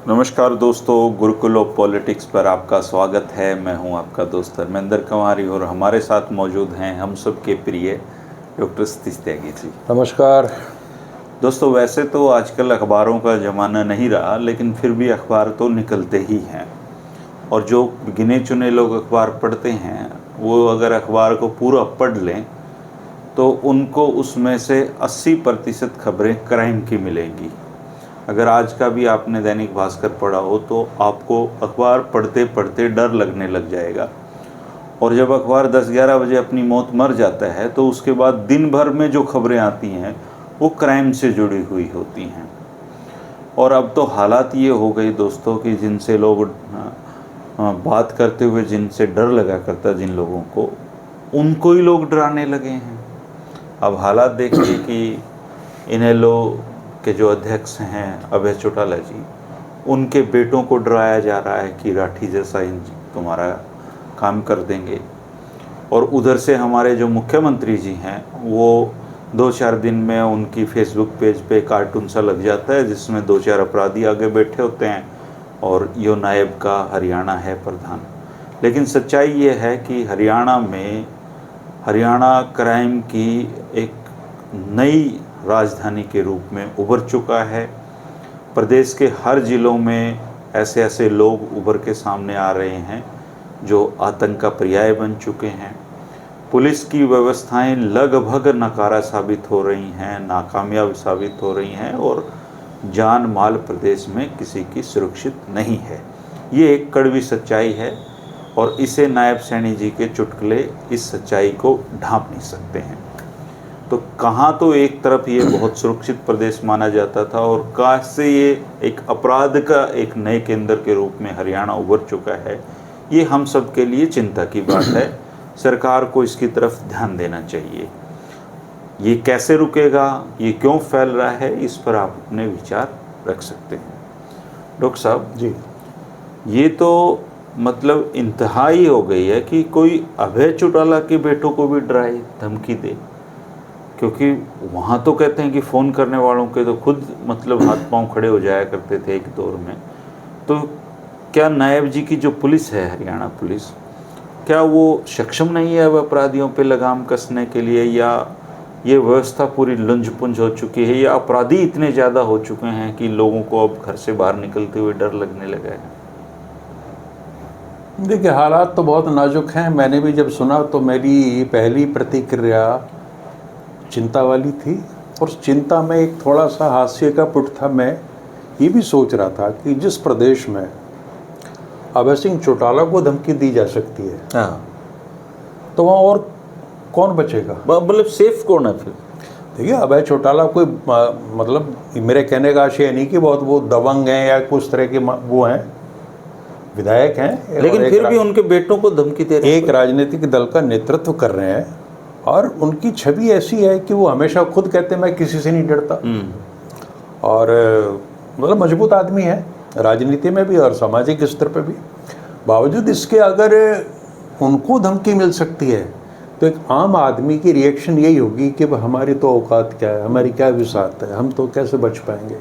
नमस्कार दोस्तों, Gurukul of politics पर आपका स्वागत है। मैं हूं आपका दोस्त धर्मेंद्र कुमारी और हमारे साथ मौजूद हैं हम सबके प्रिय डॉक्टर सतीश त्यागी जी। नमस्कार दोस्तों, वैसे तो आजकल अखबारों का ज़माना नहीं रहा, लेकिन फिर भी अखबार तो निकलते ही हैं। और जो गिने चुने लोग अखबार पढ़ते हैं वो अगर अखबार को पूरा पढ़ लें तो उनको उसमें से 80% खबरें क्राइम की मिलेंगी। अगर आज का भी आपने दैनिक भास्कर पढ़ा हो तो आपको अखबार पढ़ते पढ़ते डर लगने लग जाएगा। और जब अखबार 10-11 बजे अपनी मौत मर जाता है तो उसके बाद दिन भर में जो खबरें आती हैं वो क्राइम से जुड़ी हुई होती हैं। और अब तो हालात ये हो गई दोस्तों कि जिनसे लोग बात करते हुए जिनसे डर लगा करता जिन लोगों को, उनको ही लोग डराने लगे हैं। अब हालात देखिए कि इनेलो के जो अध्यक्ष हैं अभय चौटाला जी, उनके बेटों को डराया जा रहा है कि राठी जैसा तुम्हारा काम कर देंगे। और उधर से हमारे जो मुख्यमंत्री जी हैं वो 2-4 दिन में उनकी फेसबुक पेज पे कार्टून सा लग जाता है जिसमें 2-4 अपराधी आगे बैठे होते हैं और यो नायब का हरियाणा है प्रधान। लेकिन सच्चाई ये है कि हरियाणा क्राइम की एक नई राजधानी के रूप में उभर चुका है। प्रदेश के हर ज़िलों में ऐसे ऐसे लोग उभर के सामने आ रहे हैं जो आतंक का पर्याय बन चुके हैं। पुलिस की व्यवस्थाएं लगभग नकारा साबित हो रही हैं, नाकामयाब साबित हो रही हैं और जान माल प्रदेश में किसी की सुरक्षित नहीं है। ये एक कड़वी सच्चाई है और इसे नायब सैनी जी के चुटकुले इस सच्चाई को ढांप नहीं सकते हैं। तो कहाँ तो एक तरफ ये बहुत सुरक्षित प्रदेश माना जाता था और कहाँ से ये एक अपराध का एक नए केंद्र के रूप में हरियाणा उभर चुका है। ये हम सब के लिए चिंता की बात है। सरकार को इसकी तरफ ध्यान देना चाहिए। ये कैसे रुकेगा, ये क्यों फैल रहा है, इस पर आप अपने विचार रख सकते हैं। डॉक्टर साहब जी, ये तो मतलब इंतहाई हो गई है कि कोई अभय चौटाला के बेटों को भी डराए धमकी दे, क्योंकि वहाँ तो कहते हैं कि फ़ोन करने वालों के तो खुद मतलब हाथ पांव खड़े हो जाया करते थे एक दौर में। तो क्या नायब जी की जो पुलिस है, हरियाणा पुलिस, क्या वो सक्षम नहीं है अब अपराधियों पे लगाम कसने के लिए, या ये व्यवस्था पूरी लुंज-पुंज हो चुकी है, या अपराधी इतने ज़्यादा हो चुके हैं कि लोगों को अब घर से बाहर निकलते हुए डर लगने लगा है? देखिए हालात तो बहुत नाजुक हैं। मैंने भी जब सुना तो मेरी पहली प्रतिक्रिया चिंता वाली थी और चिंता में एक थोड़ा सा हास्य का पुट था। मैं ये भी सोच रहा था कि जिस प्रदेश में अभय सिंह चौटाला को धमकी दी जा सकती है, हाँ, तो वहाँ और कौन बचेगा? मतलब सेफ कौन है फिर? देखिए अभय चौटाला कोई मतलब मेरे कहने का आशय नहीं कि बहुत वो दबंग हैं या कुछ तरह के वो हैं, विधायक हैं, लेकिन फिर भी उनके बेटों को धमकी दे रहे हैं। एक राजनीतिक दल का नेतृत्व कर रहे हैं और उनकी छवि ऐसी है कि वो हमेशा खुद कहते हैं मैं किसी से नहीं डरता। और मतलब मजबूत आदमी है राजनीति में भी और सामाजिक स्तर पर भी। बावजूद इसके अगर उनको धमकी मिल सकती है तो एक आम आदमी की रिएक्शन यही होगी कि हमारी तो औकात क्या है, हमारी क्या विसात है, हम तो कैसे बच पाएंगे।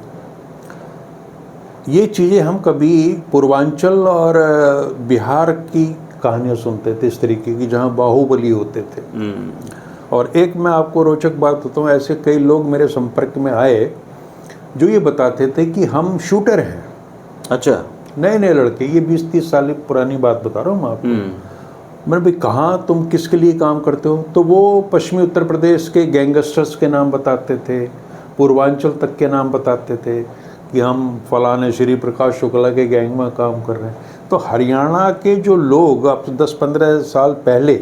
ये चीज़ें हम कभी पूर्वांचल और बिहार की कहानियाँ सुनते थे इस तरीके की, जहाँ बाहुबली होते थे। और एक मैं आपको रोचक बात बताऊँ, ऐसे कई लोग मेरे संपर्क में आए जो ये बताते थे कि हम शूटर हैं। अच्छा, नए नए लड़के, ये 20-30 साल पुरानी बात बता रहा हूँ मैं आपको। मैंने भाई कहाँ तुम किसके लिए काम करते हो? तो वो पश्चिमी उत्तर प्रदेश के गैंगस्टर्स के नाम बताते थे, पूर्वांचल तक के नाम बताते थे कि हम फलाने श्री प्रकाश शुक्ला के गैंग में काम कर रहे हैं। तो हरियाणा के जो लोग अब 10-15 साल पहले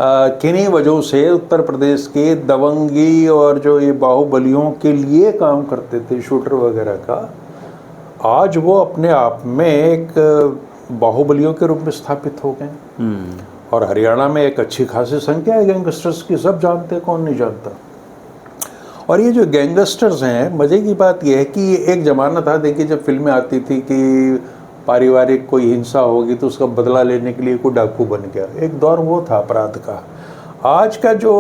किन्हीं वजहों से उत्तर प्रदेश के दबंगी और जो ये बाहुबलियों के लिए काम करते थे, शूटर वगैरह का, आज वो अपने आप में एक बाहुबलियों के रूप में स्थापित हो गए। और हरियाणा में एक अच्छी खासी संख्या है गैंगस्टर्स की, सब जानते हैं, कौन नहीं जानता। और ये जो गैंगस्टर्स हैं, मज़े की बात ये है कि एक ज़माना था, देखिए जब फिल्में आती थी कि पारिवारिक कोई हिंसा होगी तो उसका बदला लेने के लिए कोई डाकू बन गया, एक दौर वो था अपराध का। आज का जो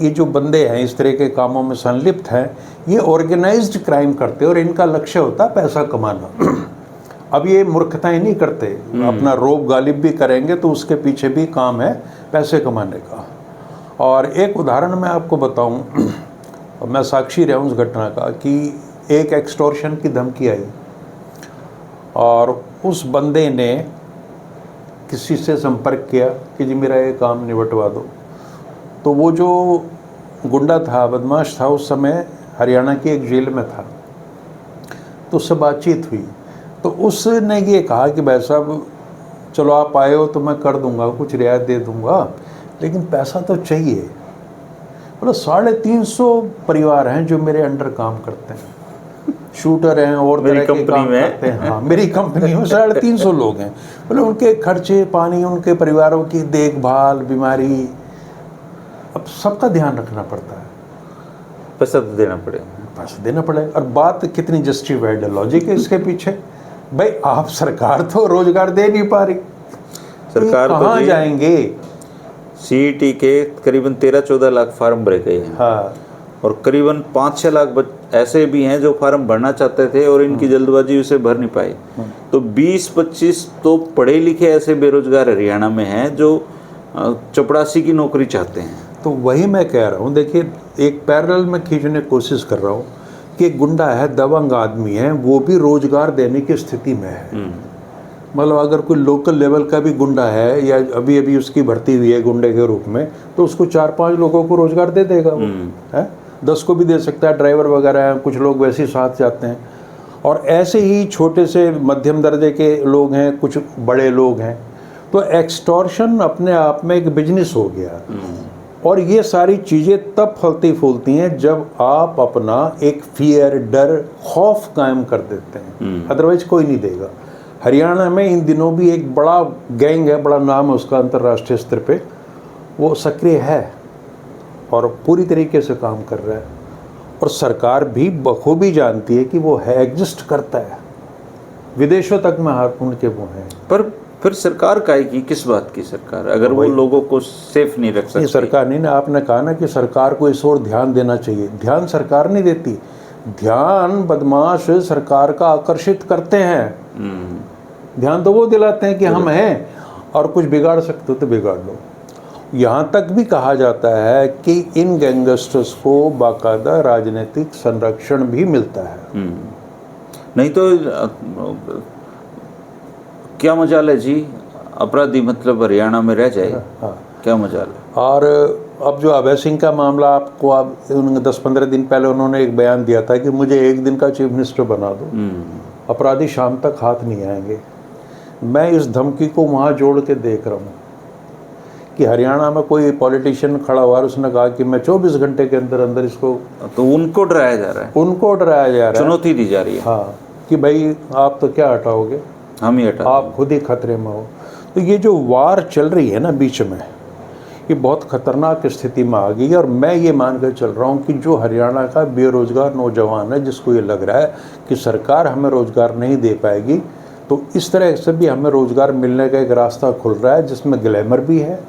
ये जो बंदे हैं इस तरह के कामों में संलिप्त हैं, ये ऑर्गेनाइज्ड क्राइम करते हैं और इनका लक्ष्य होता है पैसा कमाना। अब ये मूर्खताएं नहीं करते, अपना रोब गालिब भी करेंगे तो उसके पीछे भी काम है पैसे कमाने का। और एक उदाहरण मैं आपको बताऊं, मैं साक्षी रहा हूँ उस घटना का, कि एक एक्सटॉर्शन की धमकी आई और उस बंदे ने किसी से संपर्क किया कि जी मेरा ये काम निपटवा दो। तो वो जो गुंडा था, बदमाश था, उस समय हरियाणा की एक जेल में था। तो उससे बातचीत हुई तो उसने ये कहा कि भाई साहब चलो आप आए हो तो मैं कर दूंगा, कुछ रियायत दे दूंगा, लेकिन पैसा तो चाहिए। मतलब 350 परिवार हैं जो मेरे अंडर काम करते हैं, शूटर हैं और तरह के काम करते हैं। हाँ, मेरी कंपनी में 350 लोग हैं। मतलब उनके खर्चे पानी, उनके परिवारों की देखभाल, बीमारी, अब सबका ध्यान रखना पड़ता है। पैसा तो देना पड़ेगा, पैसा देना पड़ेगा। और बात कितनी जस्टिफाइड है, लॉजिक है इसके पीछे। भाई आप सरकार तो रोजगार दे नहीं पा रही, सरकार कहाँ जाएंगे? सीईटी के करीबन 13-14 लाख फार्म भरे गए हैं। हाँ, और करीबन 5-6 लाख ऐसे भी हैं जो फार्म भरना चाहते थे और इनकी जल्दबाजी उसे भर नहीं पाए। तो 20-25 तो पढ़े लिखे ऐसे बेरोजगार हरियाणा में हैं जो चपरासी की नौकरी चाहते हैं। तो वही मैं कह रहा हूँ, देखिए एक पैरेलल में खींचने की कोशिश कर रहा हूँ कि एक गुंडा है, दबंग आदमी है, वो भी रोजगार देने की स्थिति में है। मतलब अगर कोई लोकल लेवल का भी गुंडा है या अभी अभी उसकी भर्ती हुई है गुंडे के रूप में, तो उसको 4-5 लोगों को रोजगार दे देगा वो, है 10 को भी दे सकता है। ड्राइवर वगैरह हैं, कुछ लोग वैसे ही साथ जाते हैं। और ऐसे ही छोटे से मध्यम दर्जे के लोग हैं, कुछ बड़े लोग हैं। तो एक्सटॉर्शन अपने आप में एक बिजनेस हो गया। और ये सारी चीज़ें तब फलती फूलती हैं जब आप अपना एक फियर, डर, खौफ कायम कर देते हैं, अदरवाइज कोई नहीं देगा। हरियाणा में इन दिनों भी एक बड़ा गैंग है, बड़ा नाम है उसका अंतर्राष्ट्रीय स्तर पे, वो सक्रिय है और पूरी तरीके से काम कर रहा है। और सरकार भी बखूबी जानती है कि वो है, एग्जिस्ट करता है, विदेशों तक में हाथ उनके वो हैं। पर फिर सरकार काहे की, किस बात की सरकार, अगर वो लोगों को सेफ नहीं रख सकती? सरकार नहीं ना, आपने कहा ना कि सरकार को इस ओर ध्यान देना चाहिए। ध्यान सरकार नहीं देती, ध्यान बदमाश सरकार का आकर्षित करते हैं। ध्यान तो वो दिलाते हैं कि हम हैं और कुछ बिगाड़ सकते हो तो बिगाड़ लो। यहाँ तक भी कहा जाता है कि इन गैंगस्टर्स को बाकायदा राजनीतिक संरक्षण भी मिलता है। नहीं तो क्या मजाल है जी, अपराधी मतलब हरियाणा में रह जाए। हाँ। क्या मजाल है। और अब जो अभय सिंह का मामला, आपको अब 10-15 दिन पहले उन्होंने एक बयान दिया था कि मुझे 1 दिन का चीफ मिनिस्टर बना दो, अपराधी शाम तक हाथ नहीं आएंगे। मैं इस धमकी को वहाँ जोड़ के देख रहा हूँ कि हरियाणा में कोई पॉलिटिशियन खड़ा हुआ, उसने कहा कि मैं 24 घंटे के अंदर अंदर इसको, तो उनको डराया जा रहा है, उनको डराया जा रहा है, चुनौती दी जा रही है। हाँ, कि भाई आप तो क्या हटाओगे, हम ही हटा, आप खुद ही खतरे में हो। तो ये जो वार चल रही है ना बीच में, ये बहुत खतरनाक स्थिति में आ गई है। और मैं ये मान कर चल रहा हूँ कि जो हरियाणा का बेरोजगार नौजवान है, जिसको ये लग रहा है कि सरकार हमें रोजगार नहीं दे पाएगी, तो इस तरह से भी हमें रोजगार मिलने का एक रास्ता खुल रहा है, जिसमें ग्लैमर भी है,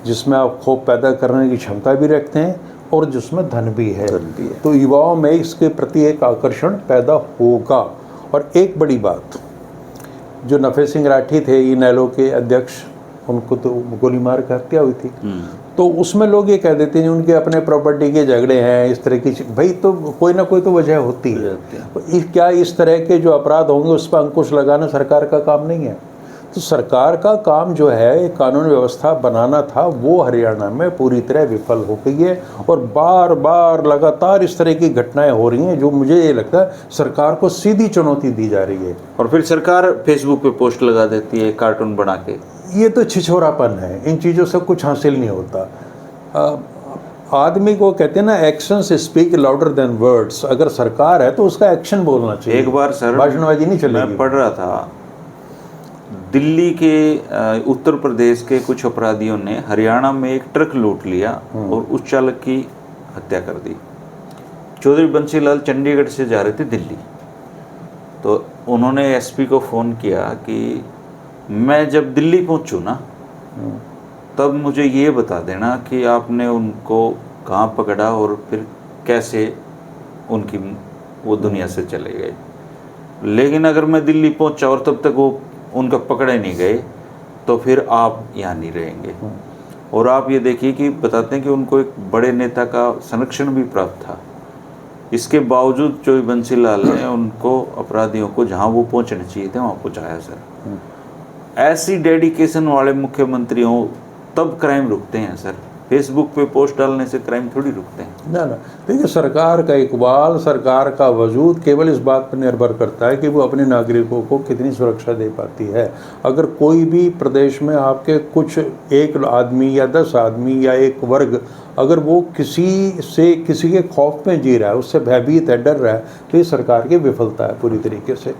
जिसमें आप खौफ पैदा करने की क्षमता भी रखते हैं और जिसमें धन भी है। तो युवाओं में इसके प्रति एक आकर्षण पैदा होगा। और एक बड़ी बात, जो नफे सिंह राठी थे इनेलो के अध्यक्ष, उनको तो गोली मार कर हत्या हुई थी। तो उसमें लोग ये कह देते हैं उनके अपने प्रॉपर्टी के झगड़े हैं, इस तरह की, भाई तो कोई ना कोई तो वजह होती है। तो क्या इस तरह के जो अपराध होंगे उस पर अंकुश लगाना सरकार का काम नहीं है? तो सरकार का काम जो है कानून व्यवस्था बनाना था, वो हरियाणा में पूरी तरह विफल हो गई है। और बार बार लगातार इस तरह की घटनाएं हो रही हैं जो मुझे ये लगता है सरकार को सीधी चुनौती दी जा रही है। और फिर सरकार फेसबुक पे पोस्ट लगा देती है कार्टून बना के। ये तो छिछोरापन है, इन चीज़ों से कुछ हासिल नहीं होता। आदमी को कहते हैं ना, actions speak louder than words. अगर सरकार है तो उसका एक्शन बोलना चाहिए। एक बार सर भाषणबाजी नहीं चलेगी। मैं पढ़ रहा था, दिल्ली के उत्तर प्रदेश के कुछ अपराधियों ने हरियाणा में एक ट्रक लूट लिया और उस चालक की हत्या कर दी। चौधरी बंसीलाल चंडीगढ़ से जा रहे थे दिल्ली, तो उन्होंने एसपी को फ़ोन किया कि मैं जब दिल्ली पहुंचूं ना, तब मुझे ये बता देना कि आपने उनको कहाँ पकड़ा और फिर कैसे उनकी वो दुनिया से चले गए। लेकिन अगर मैं दिल्ली पहुंचा और तब तक वो उनका पकड़े नहीं गए तो फिर आप यहाँ नहीं रहेंगे। और आप ये देखिए कि बताते हैं कि उनको एक बड़े नेता का संरक्षण भी प्राप्त था, इसके बावजूद चोई बंसीलाल ने उनको, अपराधियों को जहाँ वो पहुँचने चाहिए थे वहाँ पहुँचाया सर। ऐसी डेडिकेशन वाले मुख्यमंत्री हों तब क्राइम रुकते हैं सर। फेसबुक पे पोस्ट डालने से क्राइम थोड़ी रुकते हैं। ना देखिए, सरकार का इकबाल, सरकार का वजूद केवल इस बात पर निर्भर करता है कि वो अपने नागरिकों को कितनी सुरक्षा दे पाती है। अगर कोई भी प्रदेश में आपके कुछ एक आदमी या 10 आदमी या एक वर्ग अगर वो किसी के खौफ में जी रहा है, उससे भयभीत है, डर रहा है, तो ये सरकार की विफलता है पूरी तरीके से।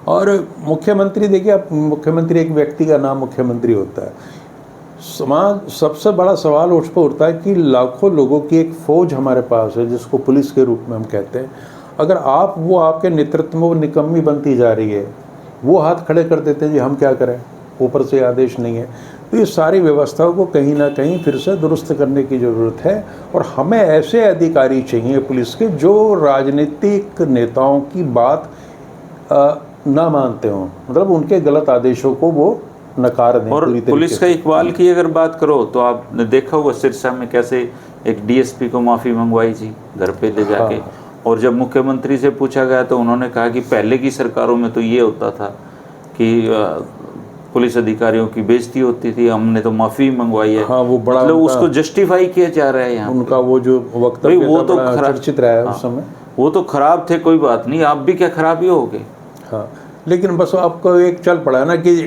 और मुख्यमंत्री देखिए, आप मुख्यमंत्री एक व्यक्ति का नाम मुख्यमंत्री होता है। समाज सबसे बड़ा सवाल उस पर उठता है कि लाखों लोगों की एक फौज हमारे पास है जिसको पुलिस के रूप में हम कहते हैं। अगर वो आपके नेतृत्व में वो निकम्मी बनती जा रही है, वो हाथ खड़े कर देते हैं जी हम क्या करें, ऊपर से आदेश नहीं है। तो ये सारी व्यवस्थाओं को कहीं ना कहीं फिर से दुरुस्त करने की ज़रूरत है। और हमें ऐसे अधिकारी चाहिए पुलिस के जो राजनीतिक नेताओं की बात ना मानते हों, मतलब उनके गलत आदेशों को वो नकार दें। और पुलिस का इकबाल की अगर बात करो तो आपने देखा होगा सिरसा में कैसे एक डीएसपी को माफ़ी मंगवाई जी घर पे ले जाके। हाँ। और जब मुख्यमंत्री से पूछा गया तो उन्होंने कहा कि पहले की सरकारों में तो ये होता था कि पुलिस अधिकारियों की बेइज्जती होती थी, हमने तो माफ़ी मंगवाई है। हाँ, वो बड़ा मतलब उसको जस्टिफाई किया जा रहा है यहाँ उनका वो जो वक्तव्य वो तो चर्चित रहा है उस समय। वो तो खराब थे, कोई बात नहीं, आप भी क्या खराब ही होगे। हाँ, लेकिन बस आपको एक चल पड़ा ना कि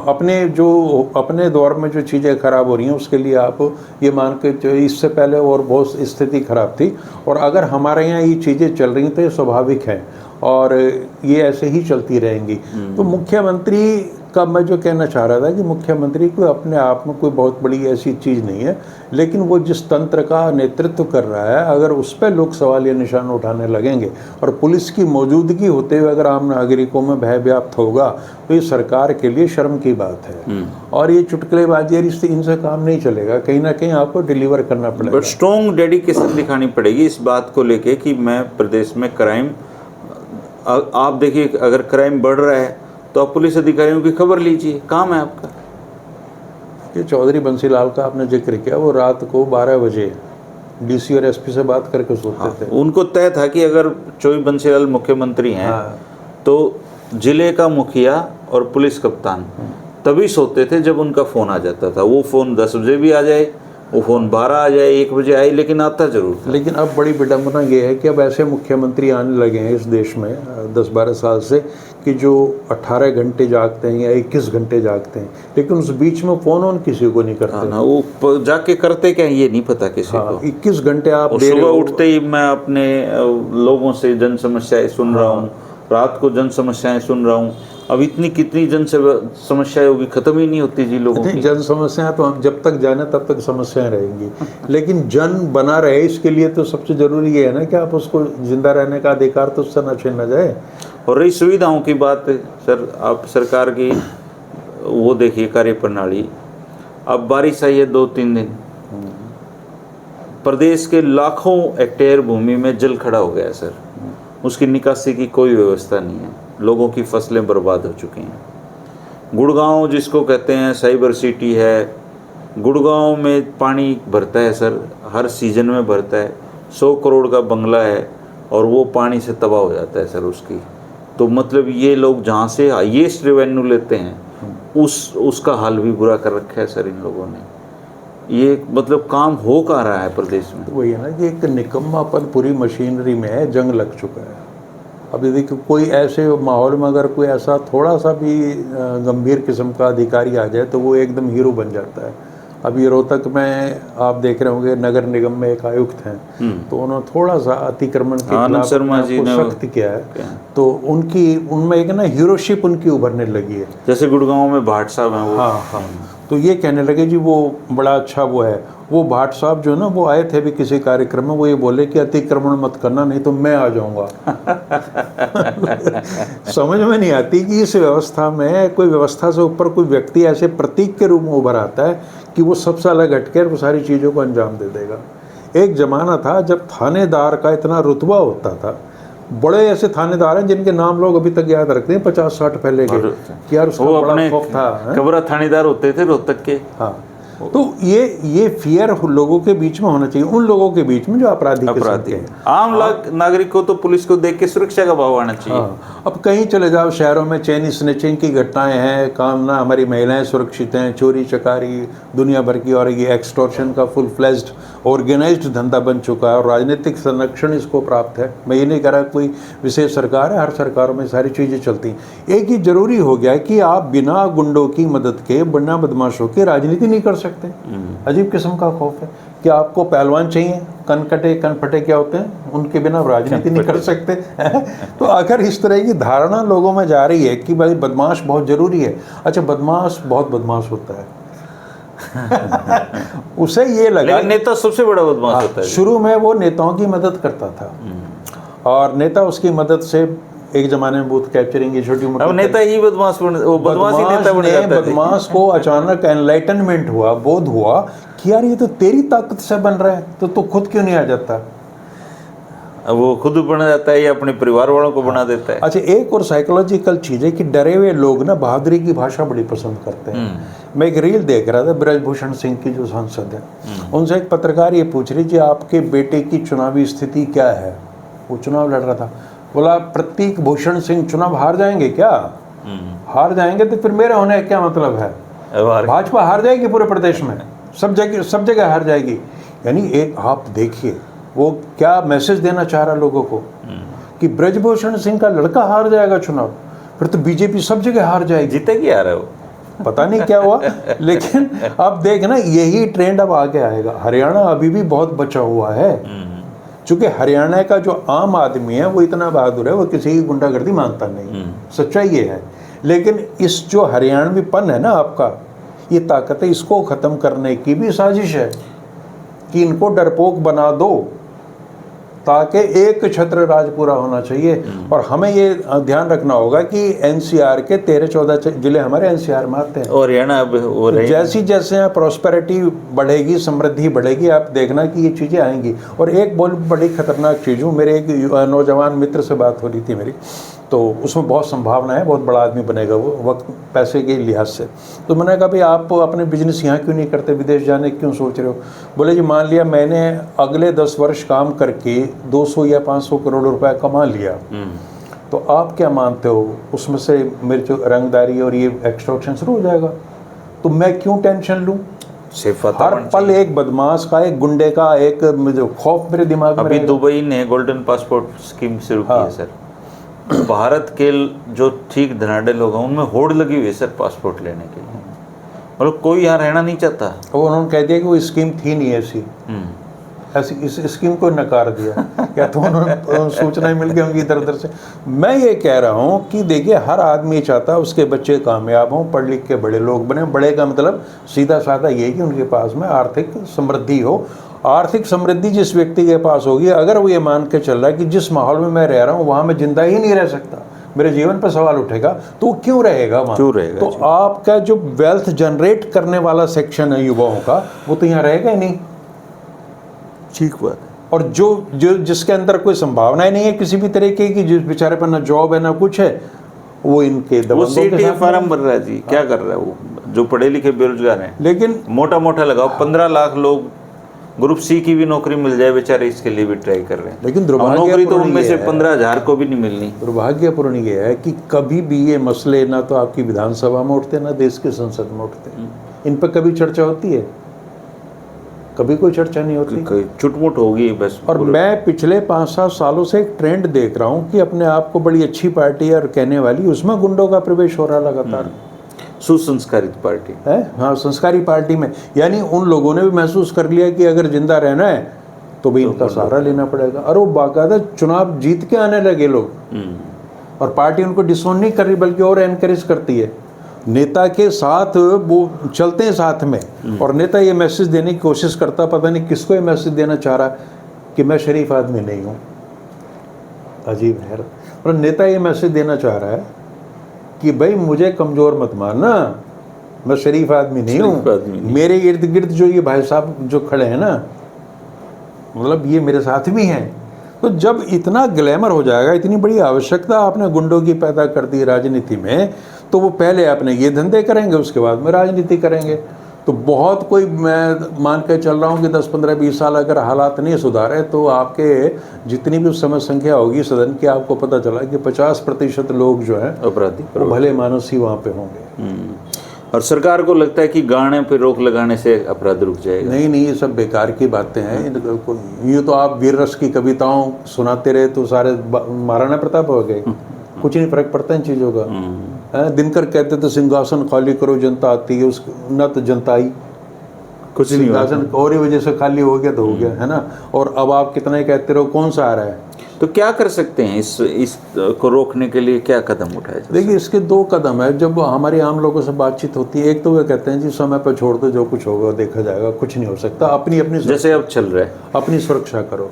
अपने दौर में जो चीज़ें खराब हो रही हैं उसके लिए आप ये मान के, इससे पहले और बहुत स्थिति खराब थी और अगर हमारे यहाँ ये चीज़ें चल रही हैं तो ये स्वाभाविक है और ये ऐसे ही चलती रहेंगी। तो मुख्यमंत्री का मैं जो कहना चाह रहा था कि मुख्यमंत्री को अपने आप में कोई बहुत बड़ी ऐसी चीज़ नहीं है, लेकिन वो जिस तंत्र का नेतृत्व कर रहा है अगर उस पर लोग सवाल या निशान उठाने लगेंगे और पुलिस की मौजूदगी होते हुए अगर आम नागरिकों में भय व्याप्त होगा तो ये सरकार के लिए शर्म की बात है। और ये चुटकुलेबाजी इनसे काम नहीं चलेगा, कहीं ना कहीं आपको डिलीवर करना पड़ेगा। बट स्ट्रॉन्ग डेडिकेशन दिखानी पड़ेगी इस बात को लेके कि मैं प्रदेश में क्राइम, आप देखिए अगर क्राइम बढ़ रहा है तो आप पुलिस अधिकारियों की खबर लीजिए, काम है आपका। ये चौधरी बंसीलाल का आपने जिक्र किया, वो रात को 12 बजे डीसी और एसपी से बात करके सोते थे। उनको तय था कि अगर चौधरी बंसीलाल मुख्यमंत्री हैं तो जिले का मुखिया और पुलिस कप्तान तभी सोते थे जब उनका फ़ोन आ जाता था। वो फ़ोन 10 बजे भी आ जाए, वो फ़ोन 12 आ जाए, 1 बजे आए, लेकिन आता जरूर था। लेकिन अब बड़ी विडम्बना ये है कि अब ऐसे मुख्यमंत्री आने लगे हैं इस देश में 10-12 साल से कि जो 18 घंटे जागते हैं या 21 घंटे जागते हैं, लेकिन उस बीच में फ़ोन किसी को नहीं करते। हाँ, वो जाके करते क्या ये नहीं पता किसी को। 21 घंटे आप सुबह उठते ही मैं अपने लोगों से जन समस्याएं सुन रहा हूँ, रात को जन समस्याएं सुन रहा हूँ। अब इतनी कितनी जन समस्याएं होगी, खत्म ही नहीं होती जी लोगों की। जन समस्याएं तो हम जब तक जाने तब तक समस्याएं रहेंगी, लेकिन जन बना रहे इसके लिए तो सबसे जरूरी ये है ना कि आप उसको जिंदा रहने का अधिकार तो उससे न छीना जाए। और रही सुविधाओं की बात सर, आप सरकार की वो देखिए कार्य प्रणाली। अब बारिश आई है 2-3 दिन, प्रदेश के लाखों हेक्टेयर भूमि में जल खड़ा हो गया सर, उसकी निकासी की कोई व्यवस्था नहीं है, लोगों की फसलें बर्बाद हो चुकी हैं। गुड़गांव जिसको कहते हैं साइबर सिटी है, गुड़गांव में पानी भरता है सर, हर सीजन में भरता है। 100 करोड़ का बंगला है और वो पानी से तबाह हो जाता है सर उसकी। तो मतलब ये लोग जहाँ से हाईएस्ट रेवेन्यू लेते हैं उसका हाल भी बुरा कर रखा है सर इन लोगों ने। ये मतलब काम हो कहाँ रहा है प्रदेश में। वही है ना कि एक निकम्मापन पूरी मशीनरी में है, जंग लग चुका है। अब देखिए कोई ऐसे माहौल में अगर कोई ऐसा थोड़ा सा भी गंभीर किस्म का अधिकारी आ जाए तो वो एकदम हीरो बन जाता है। अभी रोहतक में आप देख रहे होंगे नगर निगम में एक आयुक्त हैं, तो उन्होंने थोड़ा सा अतिक्रमण के खिलाफ सख्त किया है, तो उनमें एक ना हीरोशिप उनकी उभरने लगी है। जैसे गुड़गांव में भाट साहब हैं वो। हाँ, तो ये कहने लगे जी वो बड़ा अच्छा वो है। वो भाट साहब जो ना वो आए थे भी किसी कार्यक्रम में, वो ये बोले कि अतिक्रमण मत करना नहीं तो मैं आ जाऊंगा। समझ में नहीं आती कि इस व्यवस्था में कोई व्यवस्था से ऊपर कोई व्यक्ति ऐसे प्रतीक के रूप में उभर आता है कि वो सबसे अलग हटकर वो सारी चीज़ों को अंजाम दे देगा। एक ज़माना था जब थानेदार का इतना रुतबा होता था, बड़े ऐसे थानेदार हैं जिनके नाम लोग अभी तक याद रखते हैं, 50-60 पहले के, कि यार उसका वो बड़ा अपने खौफ था। कबरा थानेदार होते थे रोहतक के। हाँ, तो ये फियर लोगों के बीच में होना चाहिए, उन लोगों के बीच में जो अपराधी किस्म के हैं। आम नागरिक को तो पुलिस को देख के सुरक्षा का भाव आना चाहिए। हाँ, अब कहीं चले जाओ शहरों में चेन स्नेचिंग की घटनाएं हैं, काम ना, हमारी महिलाएं सुरक्षित हैं, चोरी चकारी दुनिया भर की, और ये एक्सटॉर्शन का फुल फ्लेज्ड ऑर्गेनाइज्ड धंधा बन चुका है और राजनीतिक संरक्षण इसको प्राप्त है। मैं ये नहीं कह रहा कोई विशेष सरकार है, हर सरकारों में सारी चीज़ें चलती हैं। एक ही जरूरी हो गया कि आप बिना गुंडों की मदद के, बिना बदमाशों के राजनीति नहीं कर सकते। अजीब किस्म का खौफ है कि आपको पहलवान चाहिए, कनफटे क्या होते हैं, उनके बिना राजनीति नहीं कर सकते। तो अगर इस तरह की धारणा लोगों में जा रही है कि भाई बदमाश बहुत जरूरी है, अच्छा बदमाश बहुत बदमाश होता है। उसे ये लगा, नेता सबसे बड़ा बदमाश होता है। शुरू में वो नेताओं की मदद करता था और नेता उसकी मदद से एक जमाने में बूथ कैप्चरिंग, ये छोटी मोटी, अब नेता ही बदमाश बन जाता है। बदमाश को अचानक एनलाइटनमेंट हुआ, बोध हुआ कि यार ये तो तेरी ताकत से बन रहा है, तो तू खुद क्यों नहीं आ जाता। अब वो खुद बना जाता है या अपने परिवार वालों को बना देता है। अच्छा, एक और साइकोलॉजिकल चीज़ है कि डरे हुए लोग ना बहादुरी की भाषा बड़ी पसंद करते हैं। मैं एक रील देख रहा था, ब्रजभूषण सिंह की जो सांसद है, उनसे एक पत्रकार ये पूछ रही कि आपके बेटे की चुनावी स्थिति क्या है। वो चुनाव लड़ रहा था, बोला प्रतीक भूषण सिंह चुनाव हार जाएंगे क्या? हार जाएंगे तो फिर मेरे होने का क्या मतलब है? भाजपा हार जाएगी पूरे प्रदेश में, सब जगह हार जाएगी। यानी एक आप देखिए वो क्या मैसेज देना चाह रहा लोगों को कि ब्रजभूषण सिंह का लड़का हार जाएगा चुनाव, फिर तो बीजेपी सब जगह हार जाएगी। जीतेगी यार, वो पता नहीं क्या हुआ। लेकिन अब देखना यही ट्रेंड अब आगे आएगा। हरियाणा अभी भी बहुत बचा हुआ है, चूंकि हरियाणा का जो आम आदमी है वो इतना बहादुर है, वो किसी की गुंडागर्दी मानता नहीं, सच्चाई ये है। लेकिन इस जो हरियाणवीपन है ना आपका, ये ताकत है, इसको ख़त्म करने की भी साजिश है कि इनको डरपोक बना दो ताकि एक छत्र राज पूरा होना चाहिए। और हमें ये ध्यान रखना होगा कि एनसीआर के 13-14 जिले हमारे एनसीआर में आते हैं और हरियाणा अब हो रही है। जैसी जैसे यहाँ प्रॉस्पेरिटी बढ़ेगी, समृद्धि बढ़ेगी, आप देखना कि ये चीज़ें आएंगी। और एक बहुत बड़ी खतरनाक चीज़ हूँ, मेरे एक नौजवान मित्र से बात हो रही थी मेरी, तो उसमें बहुत संभावना है, बहुत बड़ा आदमी बनेगा वो वक्त पैसे के लिहाज से। तो मैंने कहा भाई आप अपने बिजनेस यहाँ क्यों नहीं करते, विदेश जाने क्यों सोच रहे हो? बोले जी मान लिया मैंने अगले 10 वर्ष काम करके 200 या 500 करोड़ रुपए कमा लिया, तो आप क्या मानते हो उसमें से मेरी जो रंगदारी और ये एक्सटॉर्शन शुरू हो जाएगा, तो मैं क्यों टेंशन लूँ? हर पल एक बदमाश का, एक गुंडे का, एक जो खौफ मेरे दिमाग में। अभी दुबई ने गोल्डन पासपोर्ट स्कीम शुरू की है सर। भारत के जो ठीक धनाढ़े लोग हैं उनमें होड़ लगी हुई है सर पासपोर्ट लेने के लिए, मतलब कोई यहाँ रहना नहीं चाहता। वो उन्होंने कह दिया कि वो स्कीम थी नहीं ऐसी, इस स्कीम को नकार दिया। या तो उन्होंने सूचनाएं मिल गई होंगी इधर उधर से। मैं ये कह रहा हूँ कि देखिए हर आदमी चाहता है उसके बच्चे कामयाब हों, पढ़ लिख के बड़े लोग बने। बड़े का मतलब सीधा साधा ये कि उनके पास में आर्थिक समृद्धि हो। आर्थिक समृद्धि जिस व्यक्ति के पास होगी, अगर वो ये मान के चल रहा है कि जिस माहौल में मैं रह रहा हूँ वहाँ मैं जिंदा ही नहीं रह सकता, मेरे जीवन पर सवाल उठेगा, तो क्यों रहेगा वहाँ? क्यों रहेगा? तो आपका जो वेल्थ जनरेट करने वाला सेक्शन है युवाओं का, वो तो यहाँ रहेगा ही नहीं। ठीक बात। और जो जिसके अंदर कोई संभावना ही नहीं है किसी भी तरीके की, जिस बेचारे पर ना जॉब है ना कुछ है, वो इनके दबंगों के साथ फॉर्म भर रहा है जी। क्या कर रहा है वो जो पढ़े लिखे बेरोजगार हैं? लेकिन मोटा लगाओ 15 लाख लोग ग्रुप सी की भी नौकरी मिल जाए, बेचारे इसके लिए भी ट्राई कर रहे हैं। लेकिन नौकरी तो उनमें से 15,000 को भी नहीं मिलनी। दुर्भाग्यपूर्ण ये है कि कभी भी ये मसले ना तो आपकी विधानसभा में उठते ना देश की संसद में उठते। इन पर कभी चर्चा होती है? कभी कोई चर्चा नहीं होती, चुटमुट होगी बस। और मैं पिछले 5-7 सालों से एक ट्रेंड देख रहा हूँ कि अपने आप को बड़ी अच्छी पार्टी और कहने वाली, उसमें गुंडों का प्रवेश हो रहा लगातार। सुसंस्कारित पार्टी है, हाँ, संस्कारी पार्टी में। यानी उन लोगों ने भी महसूस कर लिया कि अगर जिंदा रहना है तो भी इनका सहारा लेना पड़ेगा। और वो बाकायदा चुनाव जीत के आने लगे लोग, और पार्टी उनको डिसोन नहीं कर रही बल्कि और एनकरेज करती है। नेता के साथ वो चलते हैं साथ में, और नेता ये मैसेज देने की कोशिश करता, पता नहीं किसको ये मैसेज देना चाह रहा कि मैं शरीफ आदमी नहीं हूँ। अजीब है। और नेता ये मैसेज देना चाह रहा है कि भाई मुझे कमज़ोर मत मानना, मैं शरीफ आदमी नहीं हूँ। मेरे इर्द गिर्द जो ये भाई साहब जो खड़े हैं ना, मतलब ये मेरे साथ भी हैं, तो जब इतना ग्लैमर हो जाएगा, इतनी बड़ी आवश्यकता आपने गुंडों की पैदा कर दी राजनीति में, तो वो पहले अपने ये धंधे करेंगे, उसके बाद में राजनीति करेंगे। तो बहुत कोई, मैं मान के चल रहा हूँ कि 10, 15, 20 साल अगर हालात नहीं सुधारे तो आपके जितनी भी उस समय संख्या होगी सदन की, आपको पता चला कि 50% लोग जो हैं अपराधी वो भले मानुस ही वहाँ पे होंगे। और सरकार को लगता है कि गाने पे रोक लगाने से अपराध रुक जाएगा। नहीं, ये सब बेकार की बातें हैं। ये तो आप वीर रस की कविताओं सुनाते रहे तो सारे महाराणा प्रताप हो गए, कुछ नहीं फर्क पड़ता इन चीज़ों का। दिनकर कहते थे सिंहासन खाली करो जनता आती है, उस न तो जनता आई, कुछ नहीं हुआ। सिंहासन और ही वजह से खाली हो गया तो हो गया, है ना। और अब आप कितना ही कहते रहो, कौन सा आ रहा है? तो क्या कर सकते हैं इस को रोकने के लिए, क्या कदम उठाए? देखिए, इसके 2 कदम है। जब हमारी आम लोगों से बातचीत होती है, एक तो वे कहते हैं जी समय पर छोड़ दो, जो कुछ होगा देखा जाएगा, कुछ नहीं हो सकता, अपनी जैसे अब चल रहा है, अपनी सुरक्षा करो।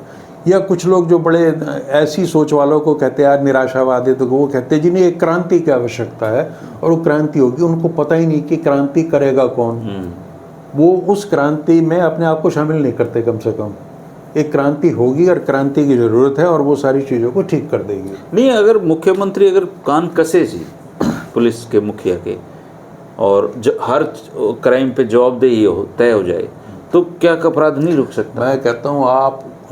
या कुछ लोग जो बड़े ऐसी सोच वालों को कहते हैं यार निराशावादी, तो वो कहते हैं जी नहीं, एक क्रांति की आवश्यकता है और वो क्रांति होगी। उनको पता ही नहीं कि क्रांति करेगा कौन। वो उस क्रांति में अपने आप को शामिल नहीं करते। कम से कम एक क्रांति होगी और क्रांति की जरूरत है और वो सारी चीज़ों को ठीक कर देगी। नहीं, अगर मुख्यमंत्री अगर कान कसे जी पुलिस के मुखिया के और हर क्राइम पे जवाबदेही तय हो जाए, तो क्या अपराध नहीं रुक सकता? मैं कहता हूँ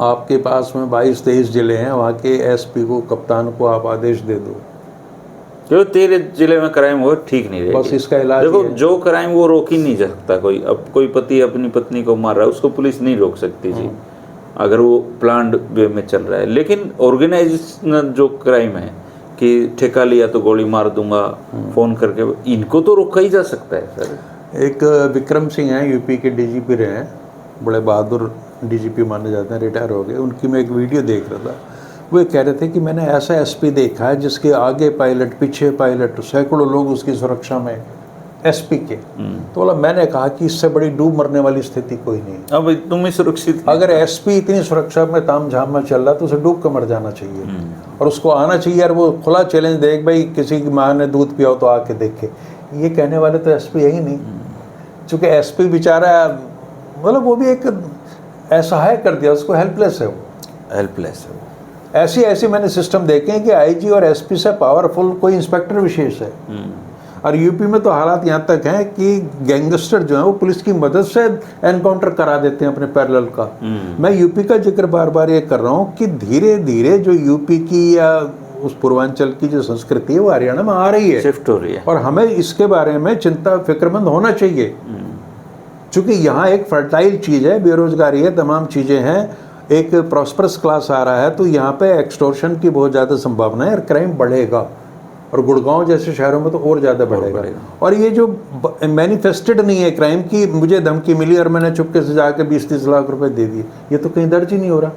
आपके पास में 22-23 जिले हैं, वहाँ के एसपी को, कप्तान को आप आदेश दे दो, जो तेरे जिले में क्राइम हो ठीक नहीं रहेगी। बस इसका इलाज देखो, जो क्राइम वो रोक ही नहीं सकता कोई। अब कोई पति अपनी पत्नी को मार रहा है, उसको पुलिस नहीं रोक सकती जी, अगर वो प्लान्ड वे में चल रहा है। लेकिन ऑर्गेनाइजेशनल जो क्राइम है कि ठेका लिया तो गोली मार दूंगा फोन करके, इनको तो रोका ही जा सकता है सर। एक विक्रम सिंह हैं, यूपी के डीजीपी रहे हैं, बड़े बहादुर डीजीपी माने जाते हैं, रिटायर हो गए। उनकी मैं एक वीडियो देख रहा था, वो कह रहे थे कि मैंने ऐसा एसपी देखा है जिसके आगे पायलट, पीछे पायलट, सैकड़ों लोग उसकी सुरक्षा में, एसपी के। तो बोला, मैंने कहा कि इससे बड़ी डूब मरने वाली स्थिति कोई नहीं। अब तुम ही सुरक्षित, अगर एसपी इतनी सुरक्षा में तामझाम में चल रहा तो उसे डूब कर मर जाना चाहिए। और उसको आना चाहिए यार, वो खुला चैलेंज देख, भाई किसी की माँ ने दूध पिया तो आके देखे। ये कहने वाले तो एसपी है ही नहीं, चूँकि एसपी बेचारा, मतलब वो भी एक ऐसा है कर दिया उसको, हेल्पलेस है वो, हेल्पलेस है वो। ऐसी मैंने सिस्टम देखे हैं कि आईजी और एसपी से पावरफुल कोई इंस्पेक्टर विशेष है। और यूपी में तो हालात यहाँ तक हैं कि गैंगस्टर जो है वो पुलिस की मदद से एनकाउंटर करा देते हैं अपने पैरेलल का। मैं यूपी का जिक्र बार बार ये कर रहा हूँ कि धीरे धीरे जो यूपी की या उस पूर्वांचल की जो संस्कृति है वो हरियाणा में आ रही है, शिफ्ट हो रही है। और हमें इसके बारे में चिंता फिक्रमंद होना चाहिए, क्योंकि यहाँ एक फर्टाइल चीज़ है, बेरोजगारी है, तमाम चीज़ें हैं, एक प्रॉस्परस क्लास आ रहा है, तो यहाँ पे एक्सटॉर्शन की बहुत ज़्यादा संभावना है और क्राइम बढ़ेगा, और गुड़गांव जैसे शहरों में तो और ज़्यादा बढ़ेगा। और ये जो मैनिफेस्टेड नहीं है क्राइम की, मुझे धमकी मिली और मैंने चुपके से जाके 20-30 लाख रुपए दे दिए, ये तो कहीं दर्ज ही नहीं हो रहा।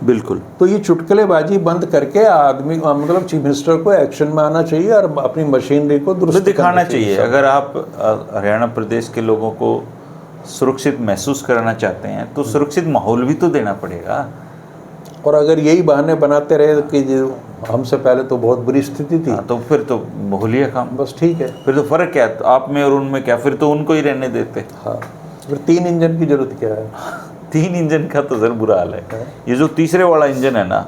बिल्कुल। तो ये चुटकुलेबाजी बंद करके आदमी, मतलब चीफ मिनिस्टर को एक्शन में आना चाहिए और अपनी मशीनरी को दुरुस्त दिखाना चाहिए। अगर आप हरियाणा प्रदेश के लोगों को सुरक्षित महसूस कराना चाहते हैं तो सुरक्षित माहौल भी तो देना पड़ेगा। और अगर यही बहाने बनाते रहे कि हमसे पहले तो बहुत बुरी स्थिति थी, तो फिर तो माहौलिया काम, बस ठीक है, फिर तो फर्क क्या है, तो आप में और उनमें क्या, फिर तो उनको ही रहने देते। हाँ, फिर 3 इंजन की जरूरत क्या है? 3 इंजन का तो सर बुरा हाल है। ये जो तीसरे वाला इंजन है ना,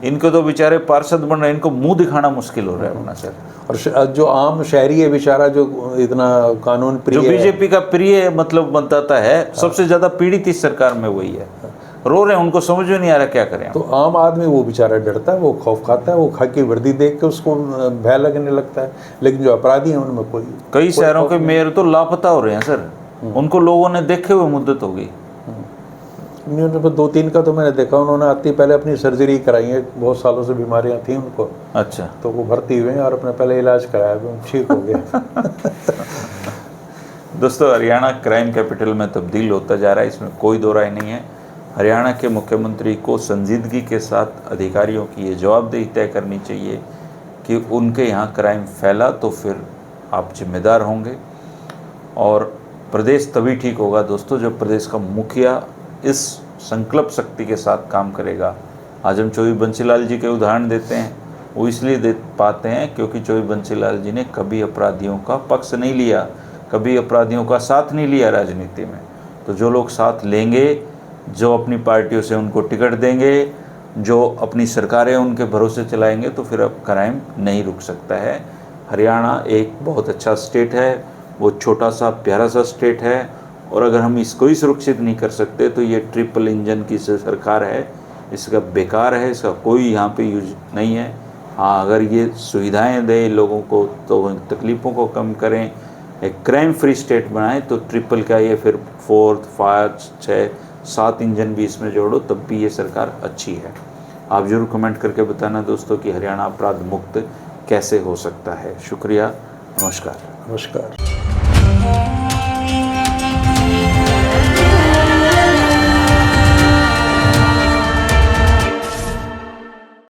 इनको तो बेचारे पार्षद बन रहे हैं, इनको मुंह दिखाना मुश्किल हो रहा है सर। और जो आम शहरी है बेचारा, जो इतना कानून प्रिय, जो बीजेपी का प्रिय मतलब बताता है, सबसे ज्यादा पीड़ित इस सरकार में वही है, रो रहे हैं, उनको समझ में नहीं आ रहा क्या करें। तो आम आदमी वो बेचारा डरता है, वो खौफ खाता है, वो खाकी वर्दी देख के उसको भय लगने लगता है। लेकिन जो अपराधी हैं उनमें कई शहरों के मेयर तो लापता हो रहे हैं सर, उनको लोगों ने देखे हुए मुद्दत हो गई। 2-3 का तो मैंने देखा, उन्होंने आती पहले अपनी सर्जरी कराई है, बहुत सालों से बीमारियां थी उनको। अच्छा। तो वो भर्ती हुए हैं और अपने पहले इलाज कराया, ठीक हो गया। दोस्तों, हरियाणा क्राइम कैपिटल में तब्दील होता जा रहा है, इसमें कोई दो राय नहीं है। हरियाणा के मुख्यमंत्री को संजीदगी के साथ अधिकारियों की ये जवाबदेही तय करनी चाहिए कि उनके यहाँ क्राइम फैला तो फिर आप जिम्मेदार होंगे, और प्रदेश तभी ठीक होगा दोस्तों जब प्रदेश का मुखिया इस संकल्प शक्ति के साथ काम करेगा। आज हम चौधरी बंसीलाल जी के उदाहरण देते हैं, वो इसलिए दे पाते हैं क्योंकि चौधरी बंसीलाल जी ने कभी अपराधियों का पक्ष नहीं लिया, कभी अपराधियों का साथ नहीं लिया राजनीति में। तो जो लोग साथ लेंगे जो अपनी पार्टियों से उनको टिकट देंगे, जो अपनी सरकारें उनके भरोसे चलाएंगे, तो फिर अब क्राइम नहीं रुक सकता है। हरियाणा एक बहुत अच्छा स्टेट है, वो छोटा सा प्यारा सा स्टेट है, और अगर हम इसको ही सुरक्षित नहीं कर सकते तो ये ट्रिपल इंजन की सरकार है, इसका बेकार है, इसका कोई यहाँ पे यूज नहीं है। हाँ, अगर ये सुविधाएं दे लोगों को तो तकलीफ़ों को कम करें, एक क्राइम फ्री स्टेट बनाएं, तो ट्रिपल का ये फिर 4, 5, 6, 7 इंजन भी इसमें जोड़ो, तब भी ये सरकार अच्छी है। आप ज़रूर कमेंट करके बताना दोस्तों कि हरियाणा अपराध मुक्त कैसे हो सकता है। शुक्रिया, नमस्कार। नमस्कार।